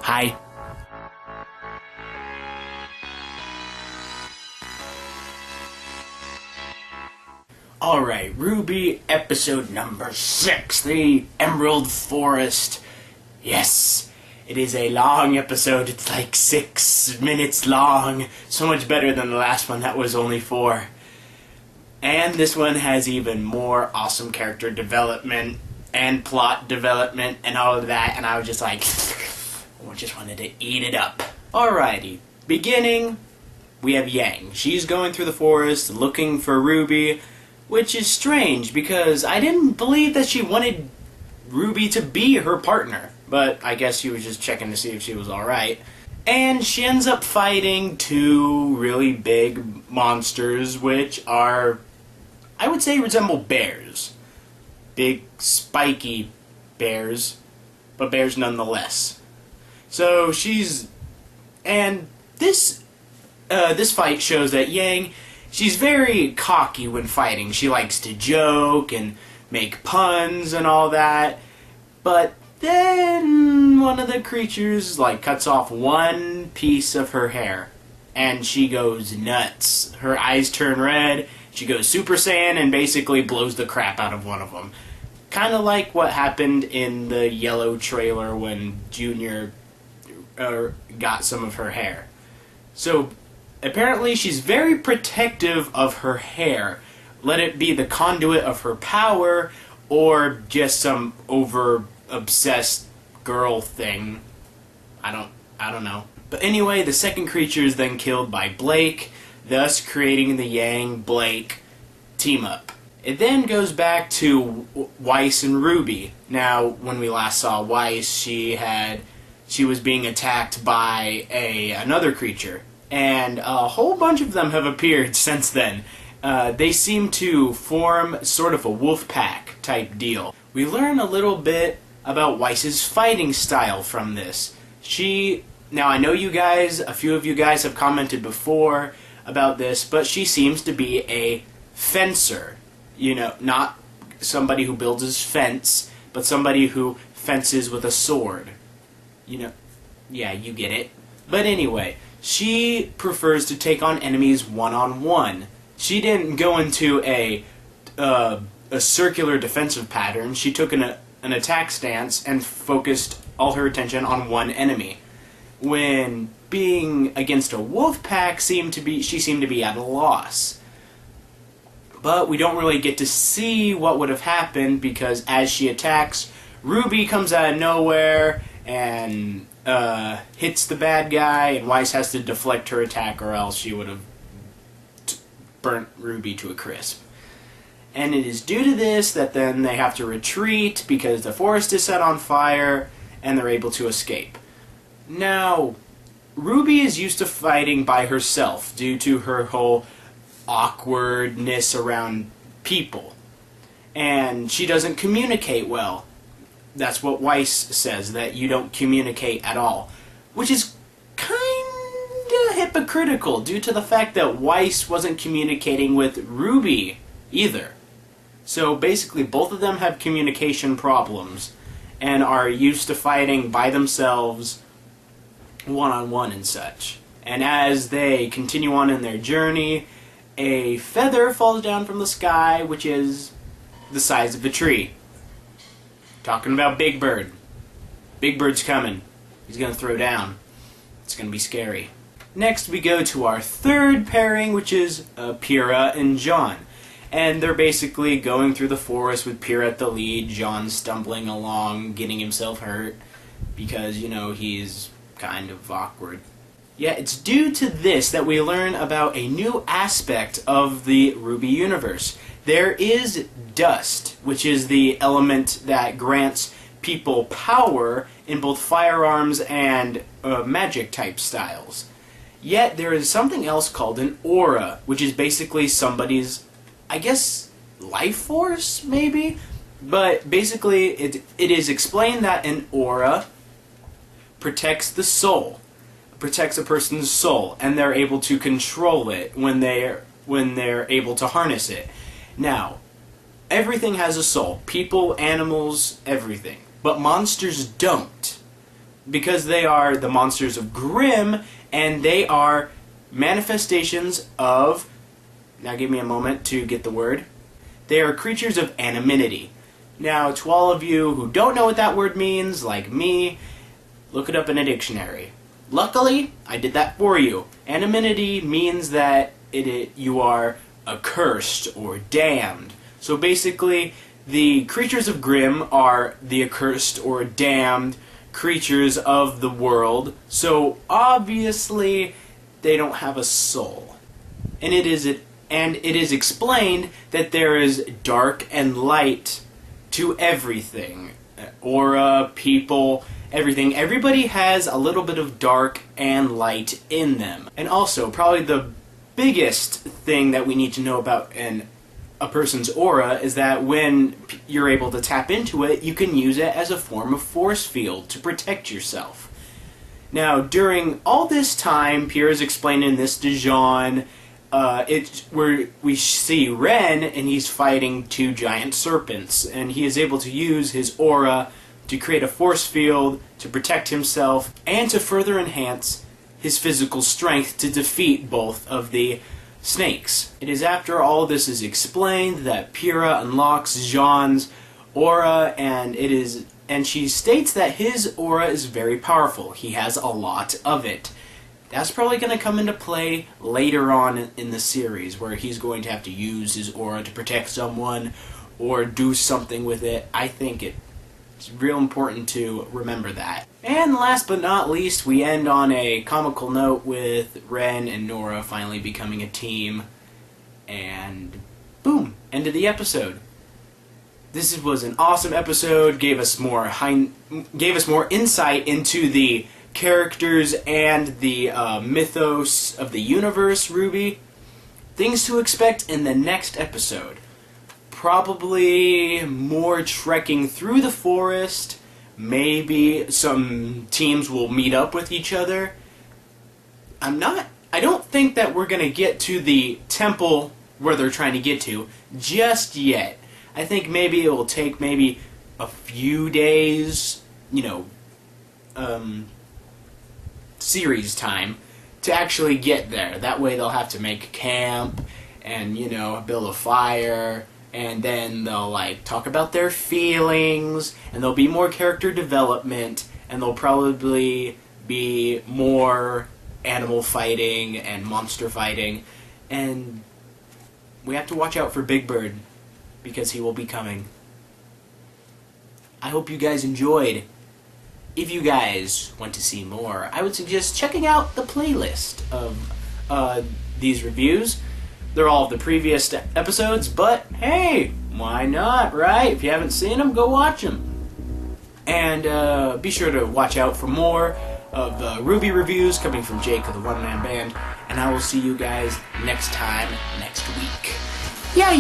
Hi. Alright, RWBY episode number 6, the Emerald Forest. Yes, it is a long episode. It's like 6 minutes long. So much better than the last one that was only 4. And this one has even more awesome character development and plot development and all of that. And I was just like, I just wanted to eat it up. Alrighty, beginning, we have Yang. She's going through the forest looking for RWBY, which is strange because I didn't believe that she wanted RWBY to be her partner. But I guess she was just checking to see if she was alright. And she ends up fighting 2 really big monsters, which are, I would say, resemble bears. Big, spiky bears, but bears nonetheless. So she's... And this fight shows that Yang, she's very cocky when fighting. She likes to joke and make puns and all that. But then one of the creatures cuts off one piece of her hair. And she goes nuts. Her eyes turn red. She goes Super Saiyan and basically blows the crap out of one of them. Kind of like what happened in the yellow trailer when Junior got some of her hair. So apparently she's very protective of her hair. Let it be the conduit of her power or just some over-obsessed girl thing. I don't know. But anyway, the second creature is then killed by Blake, thus creating the Yang-Blake team-up. It then goes back to Weiss and RWBY. Now, when we last saw Weiss, she was being attacked by another creature. And a whole bunch of them have appeared since then. They seem to form sort of a wolf pack type deal. We learn a little bit about Weiss's fighting style from this. Now I know a few of you guys have commented before about this, but she seems to be a fencer. You know, not somebody who builds his fence, but somebody who fences with a sword. You know, yeah, you get it. But anyway, she prefers to take on enemies one-on-one. She didn't go into a circular defensive pattern. She took an attack stance and focused all her attention on one enemy. When being against a wolf pack, she seemed to be at a loss. But we don't really get to see what would have happened because as she attacks, RWBY comes out of nowhere and hits the bad guy, and Weiss has to deflect her attack or else she would have burnt RWBY to a crisp. And it is due to this that then they have to retreat because the forest is set on fire and they're able to escape. Now, RWBY is used to fighting by herself due to her whole awkwardness around people. And she doesn't communicate well. That's what Weiss says, that you don't communicate at all. Which is kinda hypocritical due to the fact that Weiss wasn't communicating with RWBY either. So basically both of them have communication problems and are used to fighting by themselves, one-on-one and such. And as they continue on in their journey, a feather falls down from the sky, which is the size of a tree. Talking about Big Bird. Big Bird's coming. He's gonna throw down. It's gonna be scary. Next we go to our third pairing, which is Pyrrha and John. And they're basically going through the forest with Pyrrha at the lead, John stumbling along, getting himself hurt, because, you know, he's kind of awkward. Yeah, it's due to this that we learn about a new aspect of the RWBY universe. There is dust, which is the element that grants people power in both firearms and magic-type styles. Yet there is something else called an aura, which is basically somebody's, I guess, life force, maybe? But basically, it is explained that an aura protects the soul. Protects a person's soul, and they're able to control it when they're able to harness it. Now, everything has a soul. People, animals, everything. But monsters don't. because they are the monsters of Grimm, and they are manifestations of, now give me a moment to get the word, they are creatures of anonymity. Now, to all of you who don't know what that word means, like me, look it up in a dictionary. Luckily, I did that for you. Anonymity means that you are accursed or damned. So basically, the creatures of Grimm are the accursed or damned creatures of the world. So obviously, they don't have a soul. And it is explained that there is dark and light to everything. Aura, people, everything. Everybody has a little bit of dark and light in them. And also, probably the biggest thing that we need to know about a person's aura is that when you're able to tap into it, you can use it as a form of force field to protect yourself. Now, during all this time, Pierre is explaining this to Jean. Where we see Ren, and he's fighting two giant serpents, and he is able to use his aura to create a force field to protect himself and to further enhance his physical strength to defeat both of the snakes. It is after all this is explained that Pyrrha unlocks Jean's aura, and she states that his aura is very powerful. He has a lot of it. That's probably going to come into play later on in the series, where he's going to have to use his aura to protect someone or do something with it. I think it's real important to remember that. And last but not least, we end on a comical note with Ren and Nora finally becoming a team. And boom, end of the episode. This was an awesome episode. Gave us more insight into the characters and the mythos of the universe, RWBY. Things to expect in the next episode. Probably more trekking through the forest. Maybe some teams will meet up with each other. I don't think that we're going to get to the temple where they're trying to get to just yet. I think maybe it will take maybe a few days, series time to actually get there. That way they'll have to make camp and, build a fire, and then they'll, talk about their feelings, and there'll be more character development, and there'll probably be more animal fighting and monster fighting, and we have to watch out for Big Bird, because he will be coming. I hope you guys enjoyed. If you guys want to see more, I would suggest checking out the playlist of these reviews. They're all of the previous episodes, but hey, why not, right? If you haven't seen them, go watch them. And be sure to watch out for more of RWBY reviews coming from Jake of the OneManBand, and I will see you guys next time, next week. Yeah!